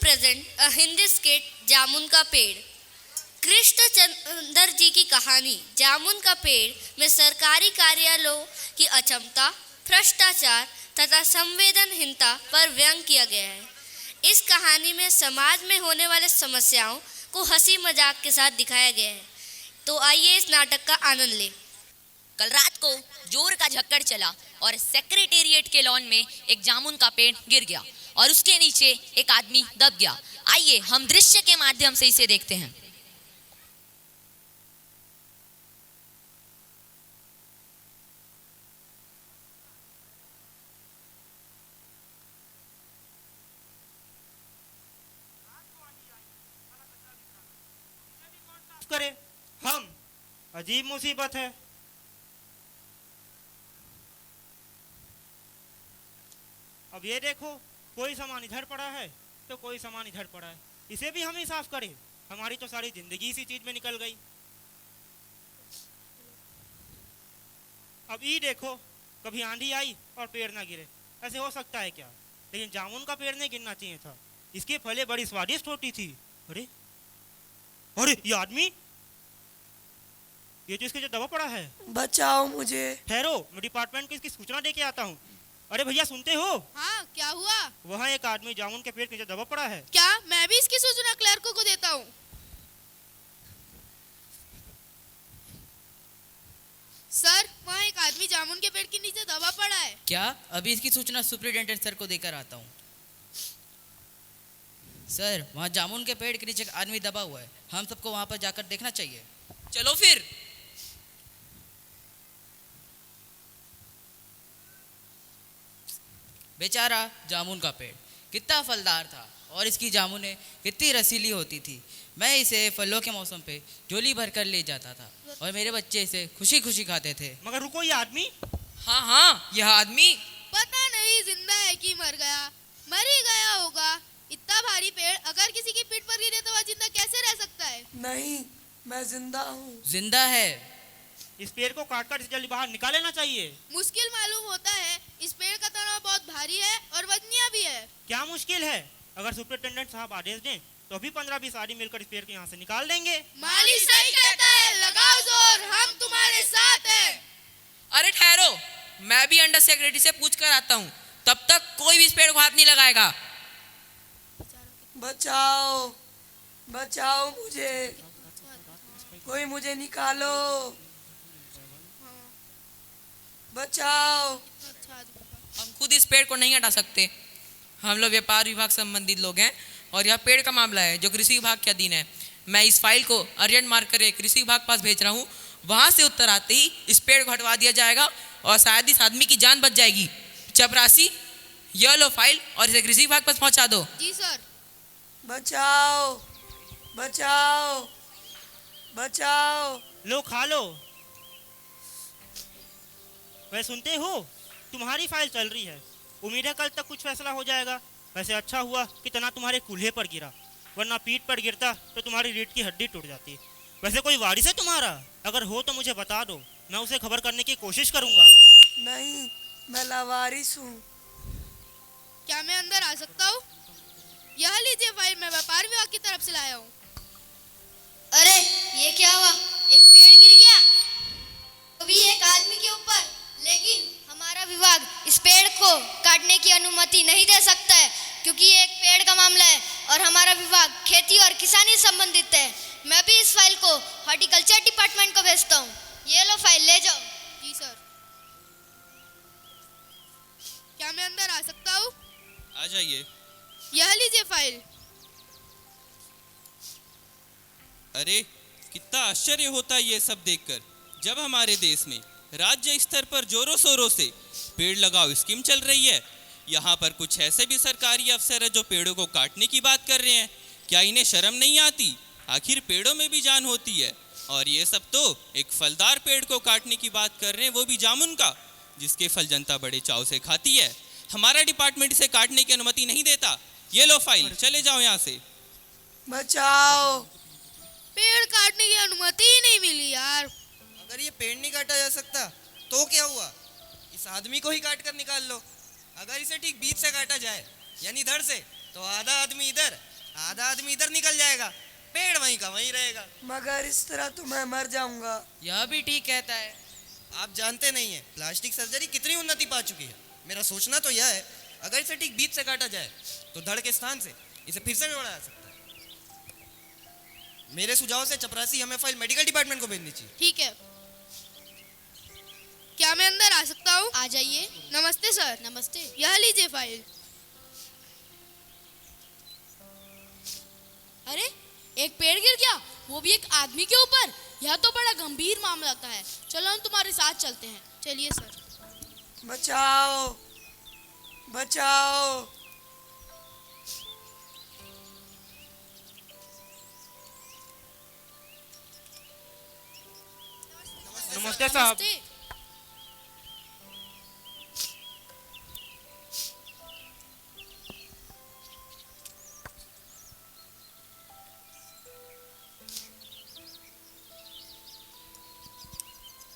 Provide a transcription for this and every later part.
present a Hindi skit जामुन का पेड़। कृष्ण चंद्र जी की कहानी जामुन का पेड़ में सरकारी कार्यालयों की अक्षमता, भ्रष्टाचार तथा संवेदनहीनता पर व्यंग किया गया है। इस कहानी में समाज में होने वाले समस्याओं को हंसी मजाक के साथ दिखाया गया है। तो आइए इस नाटक का आनंद लें। कल रात को जोर का झक्कड़ चला और सेक्रेटेरिएट के लॉन में एक जामुन का पेड़ गिर गया और उसके नीचे एक आदमी दब गया। आइए हम दृश्य के माध्यम से इसे देखते हैं। करे हम अजीब मुसीबत है। अब ये देखो, कोई सामान इधर पड़ा है तो कोई सामान इधर पड़ा है, इसे भी हम ही साफ करें। हमारी तो सारी जिंदगी इसी चीज में निकल गई। अब ये देखो, कभी आंधी आई और पेड़ ना गिरे, ऐसे हो सकता है क्या? लेकिन जामुन का पेड़ नहीं गिरना चाहिए था, इसकी फलें बड़ी स्वादिष्ट होती थी। अरे अरे ये आदमी, ये जो इसके जो दबा पड़ा है। बचाओ मुझे। ठहरो, मैं डिपार्टमेंट को इसकी सूचना दे के आता हूँ। अरे भैया सुनते हो? हाँ, क्या हुआ? वहाँ एक आदमी जामुन के पेड़ के नीचे दबा पड़ा है। क्या? मैं भी इसकी सूचना क्लर्क को देता हूँ। सर, वहाँ एक आदमी जामुन के पेड़ के नीचे दबा पड़ा है। क्या? अभी इसकी सूचना सुपरिटेंडेंट सर को देकर आता हूँ। सर, वहाँ जामुन के पेड़ के नीचे एक आदमी दबा हुआ है, हम सबको वहाँ पर जाकर देखना चाहिए। चलो फिर। बेचारा जामुन का पेड़ कितना फलदार था और इसकी जामुनें कितनी रसीली होती थी। मैं इसे फलों के मौसम पे झोली भर कर ले जाता था और मेरे बच्चे इसे खुशी खुशी खाते थे। मगर रुको, ये आदमी? हाँ, यह आदमी पता नहीं जिंदा है कि मर गया। मर ही गया होगा। इतना भारी पेड़ अगर किसी की पीठ पर गिरे तो वह जिंदा कैसे रह सकता है? नहीं, मैं जिंदा हूँ। जिंदा है। इस पेड़ को काटकर इसे जल्दी बाहर निकाल लेना चाहिए। मुश्किल मालूम होता है। इस पेड़ का तना बहुत भारी है और वजनिया भी है। क्या मुश्किल है? अगर सुपरिटेंडेंट साहब आदेश दें तो अभी 15-20 आदमी मिलकर इस पेड़ को यहाँ से निकाल देंगे। माली सही कहता है, लगाओ जोर, हम तुम्हारे साथ हैं। अरे ठहरो, मैं भी अंडर सेक्रेटरी से पूछ कर आता हूँ। तब तक कोई भी इस पेड़ को हाथ नहीं लगाएगा। बचाओ, बचाओ मुझे, कोई मुझे निकालो, बचाओ। हम खुद इस पेड़ को नहीं हटा सकते। हम लोग व्यापार विभाग से संबंधित लोग हैं और यह पेड़ का मामला है जो कृषि विभाग के अधीन है। मैं इस फाइल को अर्जेंट मार्क कर कृषि विभाग के पास भेज रहा हूँ। वहाँ से उत्तर आते ही इस पेड़ को हटवा दिया जाएगा और शायद इस आदमी की जान बच जाएगी। चपरासी, यह लो फाइल और इसे कृषि विभाग के पास पहुँचा दो। जी सर। बचाओ, बचाओ, बचाओ। लो खा लो। वह सुनते हो, तुम्हारी फाइल चल रही है। उम्मीद है कल तक कुछ फैसला हो जाएगा। वैसे अच्छा हुआ कि तना तुम्हारे कूल्हे पर गिरा, वरना पीठ पर गिरता तो तुम्हारी रीढ़ की हड्डी टूट जाती। वैसे कोई वारिस है तुम्हारा? अगर हो तो मुझे बता दो, मैं उसे खबर करने की कोशिश करूंगा। नहीं, मैं लावारिस हूँ। क्या मैं अंदर आ सकता हूँ? यह लीजिए फाइल, मैं व्यापार विभाग की तरफ से लाया हूँ। अरे ये क्या हुआ? एक पेड़ गिर गया, अभी एक आदमी के ऊपर। लेकिन हमारा विभाग इस पेड़ को काटने की अनुमति नहीं दे सकता है, क्योंकि ये एक पेड़ का मामला है और हमारा विभाग खेती और किसानी संबंधित है। मैं भी इस फाइल को हॉर्टिकल्चर डिपार्टमेंट को भेजता हूँ। ये लो फाइल, ले जाओ। जी सर। क्या मैं अंदर आ सकता हूँ? आ जाइए। यह लीजिए फाइल। अरे कितना आश्चर्य होता है ये सब देखकर, जब हमारे देश में राज्य स्तर पर जोरों शोरों से पेड़ लगाओ स्कीम चल रही है। यहाँ पर कुछ ऐसे भी सरकारी अफसर है जो पेड़ों को काटने की बात कर रहे हैं। क्या इन्हें शर्म नहीं आती? आखिर पेड़ों में भी जान होती है। और ये सब तो एक फलदार पेड़ को काटने की बात कर रहे हैं, वो भी जामुन का, जिसके फल जनता बड़े चाव से खाती है। हमारा डिपार्टमेंट इसे काटने की अनुमति नहीं देता। ये लो फाइल, चले जाओ यहाँ से। बचाओ। पेड़ काटने की अनुमति ही नहीं मिली यार। अगर ये पेड़ नहीं काटा जा सकता तो क्या हुआ? इस आदमी को ही काट कर निकाल लो। अगर इसे ठीक बीच से काटा जाए, यानी इधर से, तो आधा आदमी इधर आधा आदमी इधर निकल जाएगा, पेड़ वहीं का वहीं रहेगा। मगर इस तरह तो मैं मर जाऊंगा। यह भी ठीक कहता है। आप जानते नहीं हैं प्लास्टिक सर्जरी कितनी उन्नति पा चुकी है। मेरा सोचना तो यह है, अगर इसे ठीक बीच से काटा जाए तो धड़ के स्थान से इसे फिर से जोड़ा जा सकता है। मेरे सुझाव से चपरासी हमें फाइल मेडिकल डिपार्टमेंट को भेजनी चाहिए। ठीक है, क्या मैं अंदर आ सकता हूँ? आ जाइए। नमस्ते सर। नमस्ते। यह लीजिए फाइल। अरे, एक पेड़ गिर गया, वो भी एक आदमी के ऊपर। यह तो बड़ा गंभीर मामला लगता है। चलो हम तुम्हारे साथ चलते हैं। चलिए सर। बचाओ, बचाओ। नमस्ते साहब। नमस्ते।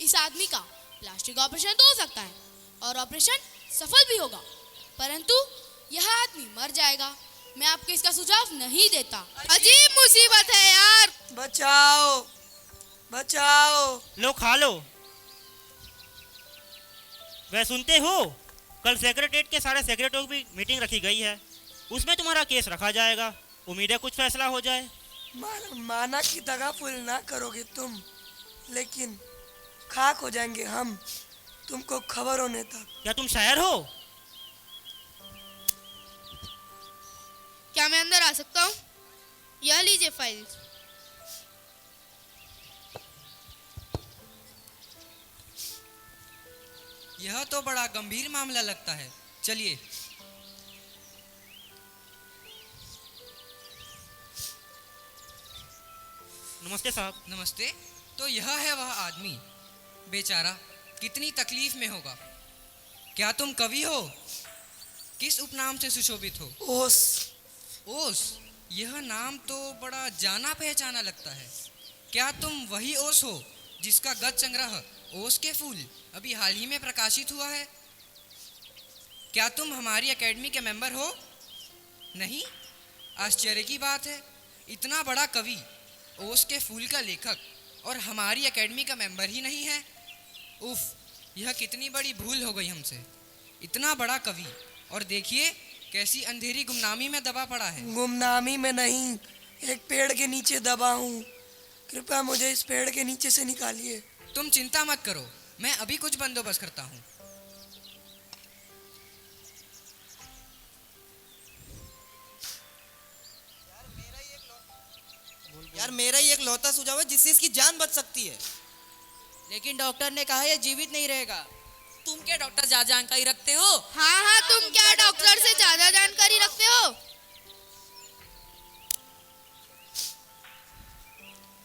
इस आदमी का प्लास्टिक ऑपरेशन तो हो सकता है और ऑपरेशन सफल भी होगा, परंतु यह आदमी मर जाएगा। मैं आपको इसका सुझाव नहीं देता। अजीब मुसीबत है यार। बचाओ, बचाओ। लो खा लो। वह सुनते हो, कल सेक्रेटरीट के सारे सेक्रेटरियों की मीटिंग रखी गई है, उसमें तुम्हारा केस रखा जाएगा। उम्मीद है कुछ फैसला हो जाए। माना कि दगा फुल ना करोगे तुम, लेकिन खाक हो जाएंगे हम तुमको खबर होने तक। क्या तुम शायर हो? क्या मैं अंदर आ सकता हूँ? यह लीजिए फाइल। यह तो बड़ा गंभीर मामला लगता है। चलिए। नमस्ते साहब। नमस्ते। तो यह है वह आदमी, बेचारा कितनी तकलीफ में होगा। क्या तुम कवि हो? किस उपनाम से सुशोभित हो? ओस। ओस, यह नाम तो बड़ा जाना पहचाना लगता है। क्या तुम वही ओस हो जिसका गद्य संग्रह ओस के फूल अभी हाल ही में प्रकाशित हुआ है? क्या तुम हमारी एकेडमी के मेंबर हो? नहीं? आश्चर्य की बात है, इतना बड़ा कवि, ओस के फूल का लेखक और हमारी एकेडमी का मेंबर ही नहीं है। उफ, यह कितनी बड़ी भूल हो गई हमसे। इतना बड़ा कवि और देखिए कैसी अंधेरी गुमनामी में दबा पड़ा है। गुमनामी में नहीं, एक पेड़ के नीचे दबा हूँ। कृपया मुझे इस पेड़ के नीचे से निकालिए। तुम चिंता मत करो, मैं अभी कुछ बंदोबस्त करता हूँ। यार मेरा ही एक लौता सुझाव है जिससे इसकी जान बच सकती है। लेकिन डॉक्टर ने कहा यह जीवित नहीं रहेगा। तुम क्या डॉक्टर ज्यादा जानकारी रखते हो? हाँ हाँ, तुम क्या डॉक्टर से ज्यादा जानकारी रखते हो?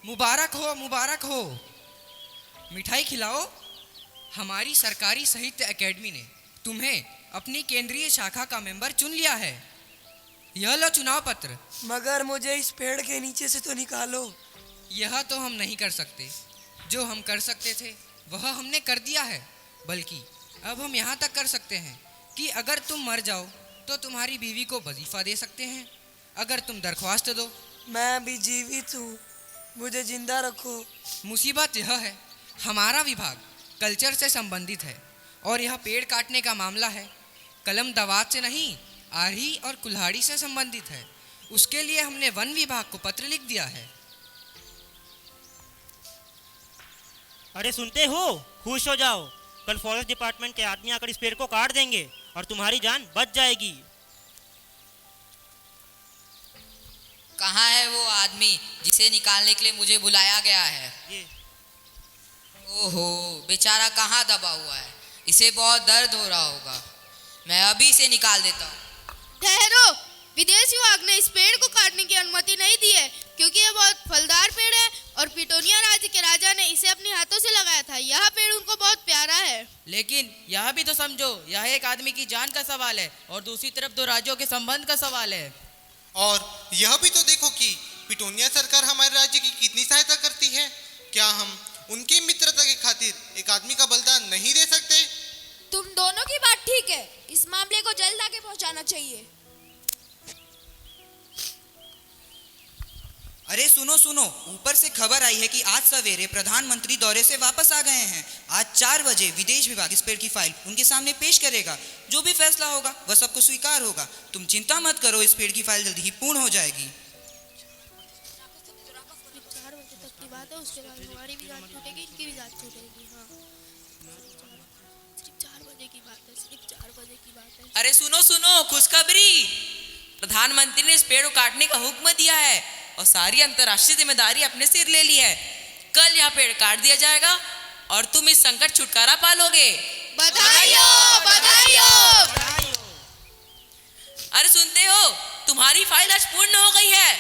मुबारक हो, मुबारक हो। मिठाई खिलाओ। हमारी सरकारी साहित्य एकेडमी ने तुम्हें अपनी केंद्रीय शाखा का मेंबर चुन लिया है। यह लो चुनाव पत्र। मगर मुझे इस पेड़ के नीचे से तो निकालो। यह तो हम नहीं कर सकते। जो हम कर सकते थे वह हमने कर दिया है। बल्कि अब हम यहाँ तक कर सकते हैं कि अगर तुम मर जाओ तो तुम्हारी बीवी को वजीफा दे सकते हैं। अगर तुम दरख्वास्त दो। मैं भी जीवित हूँ, मुझे जिंदा रखो। मुसीबत यह है, हमारा विभाग कल्चर से संबंधित है और यह पेड़ काटने का मामला है, कलम दवात से नहीं, आरी और कुल्हाड़ी से संबंधित है। उसके लिए हमने वन विभाग को पत्र लिख दिया है। अरे सुनते हो, खुश हो जाओ, कल फॉरेस्ट डिपार्टमेंट के आदमी आकर इस पेड़ को काट देंगे और तुम्हारी जान बच जाएगी। कहाँ है वो आदमी जिसे निकालने के लिए मुझे बुलाया गया है? ये ओहो, बेचारा कहाँ दबा हुआ है, इसे बहुत दर्द हो रहा होगा। मैं अभी इसे निकाल देता हूँ। ठहरो, विदेश विभाग ने इस पेड़ को काटने की अनुमति नहीं दी है, क्योंकि यह बहुत फलदार पेड़ है और पिटोनिया राज्य के राजा ने इसे अपने हाथों से लगाया था। यह पेड़ उनको बहुत प्यारा है। लेकिन यह भी तो समझो, यह एक आदमी की जान का सवाल है और दूसरी तरफ दो राज्यों के संबंध का सवाल है। और यह भी तो देखो कि पिटोनिया सरकार हमारे राज्य की कितनी सहायता करती है। क्या हम उनकी मित्रता के खातिर एक आदमी का बलिदान नहीं दे सकते? तुम दोनों की बात ठीक है, इस मामले को जल्द आगे पहुंचाना चाहिए। अरे सुनो सुनो, ऊपर से खबर आई है कि आज सवेरे प्रधानमंत्री दौरे से वापस आ गए हैं। आज 4 बजे विदेश विभाग इस पेड़ की फाइल उनके सामने पेश करेगा। जो भी फैसला होगा वह सबको स्वीकार होगा। तुम चिंता मत करो, इस पेड़ की फाइल जल्दी ही पूर्ण हो जाएगी। 4 बजे तक की बात है, उसके बाद हमारी भी गांठ छूटेगी, इनकी भी गांठ छूटेगी। हाँ, सिर्फ 4 बजे की बात है, सिर्फ 4 बजे की बात है। अरे सुनो सुनो, खुशखबरी, प्रधानमंत्री ने इस पेड़ को काटने का हुक्म दिया है और सारी अंतर्राष्ट्रीय जिम्मेदारी अपने सिर ले ली है। कल यह पेड़ काट दिया जाएगा और तुम इस संकट छुटकारा पालोगे। बधाई हो, बधाई हो। अरे सुनते हो, तुम्हारी फाइल आज पूर्ण हो गई है।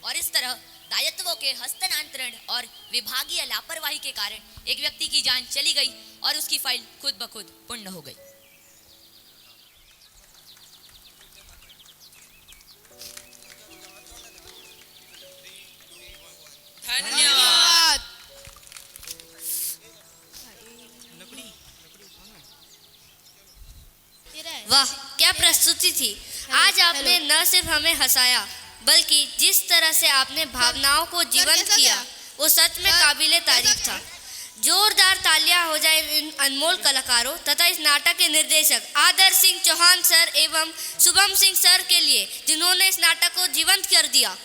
और इस तरह दायित्वों के हस्तांतरण और विभागीय लापरवाही के कारण एक व्यक्ति की जान चली गई और उसकी फाइल खुद ब खुद पूर्ण हो गई। धन्यवाद। वाह, क्या प्रस्तुति थी। आज आपने न सिर्फ हमें हंसाया, बल्कि जिस तरह से आपने भावनाओं को जीवंत किया वो सच में काबिले तारीफ था। जोरदार तालियां हो जाए इन अनमोल कलाकारों तथा इस नाटक के निर्देशक आदर्श सिंह चौहान सर एवं शुभम सिंह सर के लिए, जिन्होंने इस नाटक को जीवंत कर दिया।